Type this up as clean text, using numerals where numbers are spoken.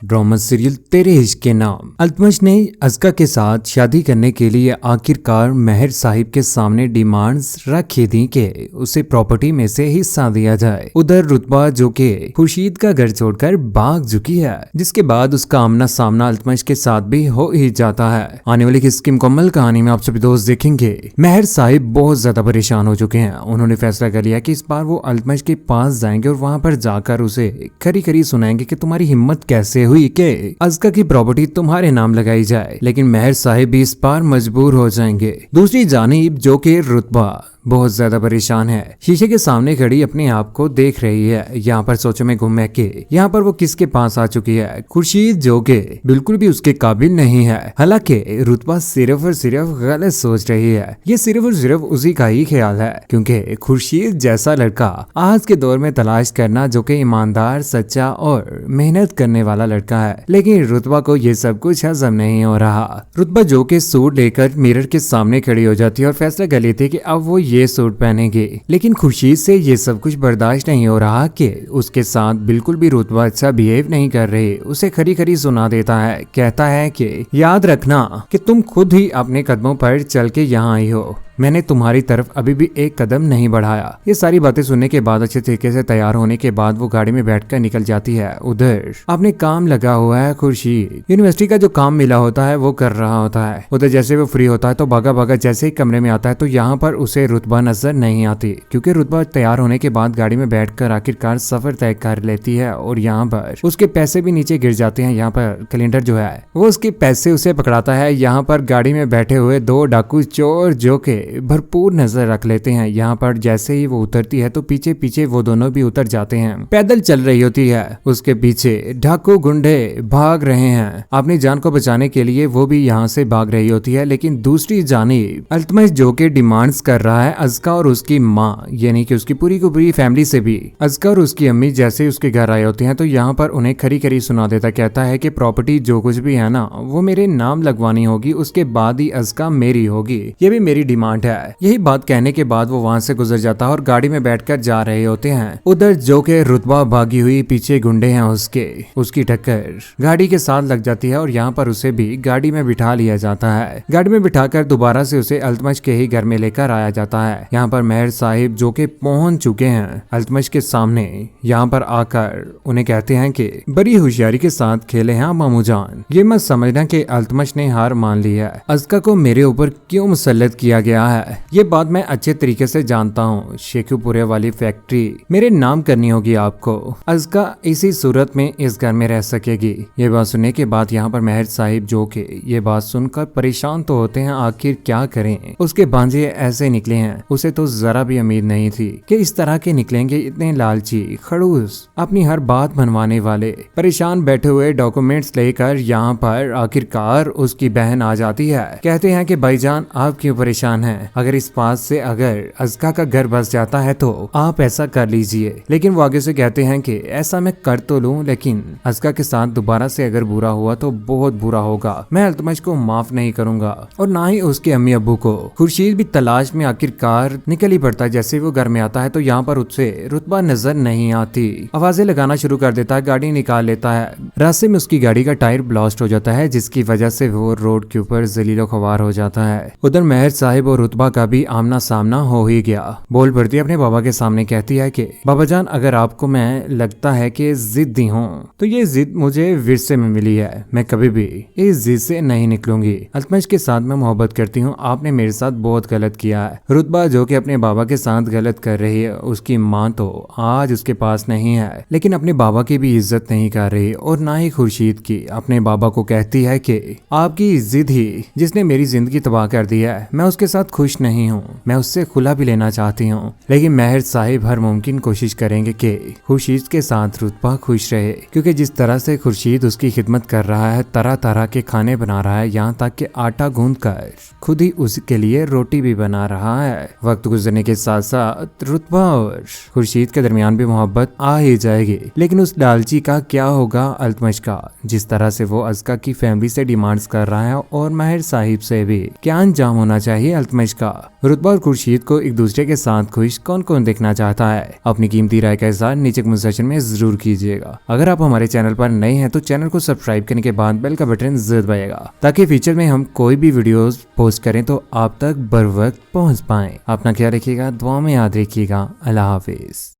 Drama serial तेरे इश्क के नाम। अल्तमश ने अज़का के साथ शादी करने के लिए आखिरकार मेहर साहिब के सामने डिमांड्स रखी थी कि उसे प्रॉपर्टी में से हिस्सा दिया जाए। उधर रुतबा जो कि खुर्शीद का घर छोड़कर भाग चुकी है, जिसके बाद उसका आमना सामना अल्तमश के साथ भी हो ही जाता है। आने वाली किसकी मुकम्मल कहानी में आप सभी दोस्त देखेंगे। मेहर साहिब बहुत ज्यादा परेशान हो चुके हैं। उन्होंने फैसला कर लिया कि इस बार वो अल्तमश के पास जाएंगे और वहां पर जाकर उसे खरी खरी सुनाएंगे कि तुम्हारी हिम्मत कैसे हुई कि अज़का की प्रॉपर्टी तुम्हारे नाम लगाई जाए। लेकिन मेहर साहिब भी इस बार मजबूर हो जाएंगे। दूसरी जानिब जो कि रुतबा बहुत ज्यादा परेशान है, शीशे के सामने खड़ी अपने आप को देख रही है। यहाँ पर सोचों में घूम के यहाँ पर वो किसके पास आ चुकी है, खुर्शीद जो के बिल्कुल भी उसके काबिल नहीं है। हालांकि रुतबा सिर्फ और सिर्फ गलत सोच रही है। ये सिर्फ और सिर्फ उसी का ही ख्याल है, क्योंकि खुर्शीद जैसा लड़का आज के दौर में तलाश करना जो कि ईमानदार, सच्चा और मेहनत करने वाला लड़का है। लेकिन रुतबा को ये सब कुछ हजम नहीं हो रहा। रुतबा जो के सूट लेकर मिरर के सामने खड़ी हो जाती है और फैसला कर लेती है कि अब वो ये सूट पहनेंगे। लेकिन खुर्शीद से ये सब कुछ बर्दाश्त नहीं हो रहा कि उसके साथ बिल्कुल भी रुतबा अच्छा बिहेव नहीं कर रही। उसे खरी खरी सुना देता है, कहता है कि याद रखना कि तुम खुद ही अपने कदमों पर चल के यहाँ आई हो, मैंने तुम्हारी तरफ अभी भी एक कदम नहीं बढ़ाया। ये सारी बातें सुनने के बाद अच्छे तरीके से तैयार होने के बाद वो गाड़ी में बैठकर निकल जाती है। उधर अपने काम लगा हुआ है खुर्शीद। यूनिवर्सिटी का जो काम मिला होता है वो कर रहा होता है। उधर जैसे वो फ्री होता है तो भागा भागा जैसे ही कमरे में आता है तो यहाँ पर उसे रुतबा नजर नहीं आती, क्योंकि रुतबा तैयार होने के बाद गाड़ी में बैठकर आखिरकार सफर तय कर लेती है और यहाँ पर उसके पैसे भी नीचे गिर जाते हैं। यहाँ पर कैलेंडर जो है वो उसके पैसे उसे पकड़ाता है। यहाँ पर गाड़ी में बैठे हुए दो डाकू चोर जो के भरपूर नजर रख लेते हैं। यहाँ पर जैसे ही वो उतरती है तो पीछे पीछे वो दोनों भी उतर जाते हैं। पैदल चल रही होती है, उसके पीछे डाकू गुंडे भाग रहे हैं। अपनी जान को बचाने के लिए वो भी यहाँ से भाग रही होती है। लेकिन दूसरी जानिब अल्तमश जो के डिमांड्स कर रहा है अज़का और उसकी माँ, यानी कि उसकी पूरी की पूरी फैमिली से भी। अज़का और उसकी अम्मी जैसे उसके घर आए होते हैं तो यहाँ पर उन्हें खरी खरी सुना देता, कहता है कि प्रॉपर्टी जो कुछ भी है ना वो मेरे नाम लगवानी होगी, उसके बाद ही अज़का मेरी होगी, ये भी मेरी डिमांड है। यही बात कहने के बाद वो वहां से गुजर जाता है और गाड़ी में बैठकर जा रहे होते हैं। उधर जो के रुतबा भागी हुई पीछे गुंडे हैं उसकी टक्कर गाड़ी के साथ लग जाती है और यहाँ पर उसे भी गाड़ी में बिठा लिया जाता है। गाड़ी में बिठाकर दोबारा से उसे अल्तमश के ही घर में लेकर आया जाता है। यहाँ पर मेहर साहिब जो के पहुंच चुके हैं अल्तमश के सामने। यहाँ पर आकर उन्हें कहते हैं कि बड़ी होशियारी के साथ खेले हैं मामू जान, ये मत समझना कि अल्तमश ने हार मान ली है। अज़का को मेरे ऊपर क्यों मुसल्लत किया गया है ये बात मैं अच्छे तरीके से जानता हूँ। शेखुपुरे वाली फैक्ट्री मेरे नाम करनी होगी आपको। अज़का इसी सूरत में इस घर में रह सकेगी। ये बात सुनने के बाद यहाँ पर मेहर साहिब जो के ये बात सुनकर परेशान तो होते हैं, आखिर क्या करें। उसके भांजे ऐसे निकले हैं, उसे तो जरा भी उम्मीद नहीं थी कि इस तरह के निकलेंगे। इतने लालची, खड़ूस, अपनी हर बात मनवाने वाले। परेशान बैठे हुए डॉक्यूमेंट्स लेकर यहाँ पर आखिरकार उसकी बहन आ जाती है। कहते हैं कि भाईजान आप क्यों परेशान हैं, अगर इस बात से अगर अज़का का घर बस जाता है तो आप ऐसा कर लीजिए। लेकिन वो आगे से कहते हैं कि ऐसा मैं कर तो लूं, लेकिन अज़का के साथ दोबारा से अगर बुरा हुआ तो बहुत बुरा होगा। मैं अल्तमश को माफ नहीं करूंगा और ना ही उसके अम्मी अब्बू को। खुर्शीद भी तलाश में आखिरकार निकल ही पड़ता है। जैसे वो घर में आता है तो यहाँ पर उससे रुतबा नजर नहीं आती। आवाजें लगाना शुरू कर देता है, गाड़ी निकाल लेता है। रास्ते में उसकी गाड़ी का टायर ब्लास्ट हो जाता है, जिसकी वजह से वो रोड के ऊपर जलीलो ख्वार हो जाता है। उधर मेहर साहिब और रुतबा का भी आमना सामना हो ही गया। बोल पड़ती है अपने बाबा के सामने, कहती है कि बाबा जान अगर आपको मैं लगता है कि जिद्दी हूँ तो ये जिद मुझे विरसे में मिली है, मैं कभी भी इस जिद से नहीं निकलूंगी। अल्तमश के साथ मैं मोहब्बत करती हूँ, आपने मेरे साथ बहुत गलत किया है। रुतबा जो कि अपने बाबा के साथ गलत कर रही है, उसकी माँ तो आज उसके पास नहीं है, लेकिन अपने बाबा की भी इज्जत नहीं कर रही और ना ही खुर्शीद की। अपने बाबा को कहती है कि आपकी जिद ही जिसने मेरी जिंदगी तबाह कर दी है, मैं उसके साथ खुश नहीं हूँ, मैं उससे खुला भी लेना चाहती हूँ। लेकिन मेहर साहिब हर मुमकिन कोशिश करेंगे कि खुर्शीद के साथ रुतबा खुश रहे, क्योंकि जिस तरह से खुर्शीद उसकी खिदमत कर रहा है, तरह तरह के खाने बना रहा है, यहाँ तक कि आटा गूंद कर खुद ही उसके लिए रोटी भी बना रहा है। वक्त गुजरने के साथ साथ रुतबा और खुर्शीद के दरमियान भी मोहब्बत आ ही जाएगी। लेकिन उस लालची का क्या होगा अल्तमश का, जिस तरह से वो अज़का की फैमिली से डिमांड्स कर रहा है और मेहर साहिब से भी क्या अंजाम होना चाहिए अल्तमश अनुष्का, रुतबा और खुर्शीद को एक दूसरे के साथ खुश कौन कौन देखना चाहता है? अपनी कीमती राय का इज़हार नीचे कमेंट सेक्शन में जरूर कीजिएगा। अगर आप हमारे चैनल पर नए हैं तो चैनल को सब्सक्राइब करने के बाद बेल का बटन जरूर दबाइएगा, ताकि फ्यूचर में हम कोई भी वीडियोस पोस्ट करें तो आप तक बर वक्त पहुंच पाए। अपना ख्याल रखिएगा, दुआ में याद रखिएगा। अल्लाह हाफिज।